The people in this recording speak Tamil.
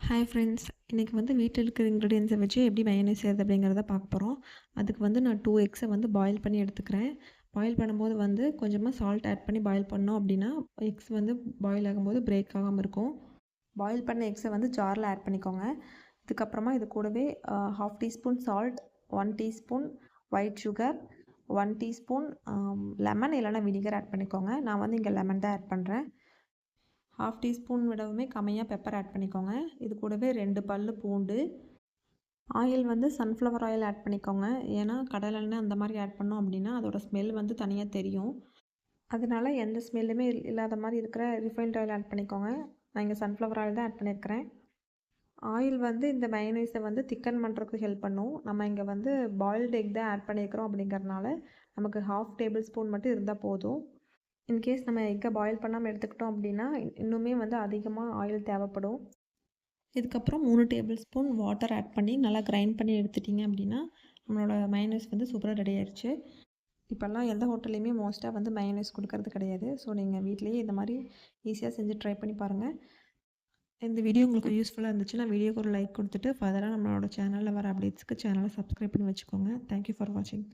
ஹாய் ஃப்ரெண்ட்ஸ், இன்றைக்கி வந்து வீட்டில் இருக்கிற இன்க்ரீடியன்ஸை வச்சு எப்படி மயோனைஸ் செய்கிறது அப்படிங்கிறத பார்க்க போகிறோம். அதுக்கு வந்து நான் 2 எக்ஸை வந்து பாயில் பண்ணி எடுத்துக்கிறேன். பாயில் பண்ணும்போது வந்து கொஞ்சமாக சால்ட் ஆட் பண்ணி பாயில் பண்ணோம் அப்படின்னா எக்ஸ் வந்து பாயில் ஆகும்போது பிரேக் ஆகாமல் இருக்கும். பாயில் பண்ண எக்ஸை வந்து ஜாரில் ஆட் பண்ணிக்கோங்க. இதுக்கப்புறமா இது கூடவே 1/2 teaspoon salt, 1 teaspoon white sugar, 1 teaspoon lemon இல்லைனா வினிகர் ஆட் பண்ணிக்கோங்க. நான் வந்து இங்கே லெமன் தான் ஆட் பண்ணுறேன். 1/2 டீஸ்பூன் விடவுமே கம்மியாக பெப்பர் ஆட் பண்ணிக்கோங்க. இது கூடவே 2 பல் பூண்டு. ஆயில் வந்து சன்ஃப்ளவர் ஆயில் ஆட் பண்ணிக்கோங்க. ஏன்னா கடலெண்ணெய் அந்த மாதிரி ஆட் பண்ணோம் அப்படின்னா அதோட ஸ்மெல் வந்து தனியாக தெரியும். அதனால எந்த ஸ்மெல்லுமே இல்லாத மாதிரி இருக்கிற ரிஃபைண்ட் ஆயில் ஆட் பண்ணிக்கோங்க. நான் இங்கே சன்ஃப்ளவர் ஆயில் தான் ஆட் பண்ணியிருக்கிறேன். ஆயில் வந்து இந்த மயோனைஸை வந்து திக்கன் பண்ணுறதுக்கு ஹெல்ப் பண்ணும். நம்ம இங்கே வந்து பாயில்டு எக் தான் ஆட் பண்ணியிருக்கிறோம் அப்படிங்கிறனால நமக்கு 1/2 டேபிள் ஸ்பூன் மட்டும் இருந்தால் போதும். இன்கேஸ் நம்ம எக்கை பாயில் பண்ணாமல் எடுத்துக்கிட்டோம் அப்படின்னா இன்னுமே வந்து அதிகமாக ஆயில் தேவைப்படும். இதுக்கப்புறம் 3 டேபிள் ஸ்பூன் வாட்டர் ஆட் பண்ணி நல்லா கிரைண்ட் பண்ணி எடுத்துட்டிங்க அப்படின்னா நம்மளோட மயோனைஸ் வந்து சூப்பராக ரெடி ஆயிடுச்சு. இப்போல்லாம் எந்த ஹோட்டல்லையுமே மோஸ்ட்டாக வந்து மயோனைஸ் கொடுக்கறது கிடையாது. ஸோ நீங்கள் வீட்டிலேயே இந்த மாதிரி ஈஸியாக செஞ்சு ட்ரை பண்ணி பாருங்கள். இந்த வீடியோ உங்களுக்கு யூஸ்ஃபுல்லாக இருந்துச்சுன்னா வீடியோக்கு ஒரு லைக் கொடுத்துட்டு ஃபர்தராக நம்மளோட சேனலில் வர அப்டேட்ஸ்க்கு சேனலை சப்ஸ்கிரைப் பண்ணி வச்சுக்கோங்க. தேங்க்யூ ஃபார் வாட்சிங்.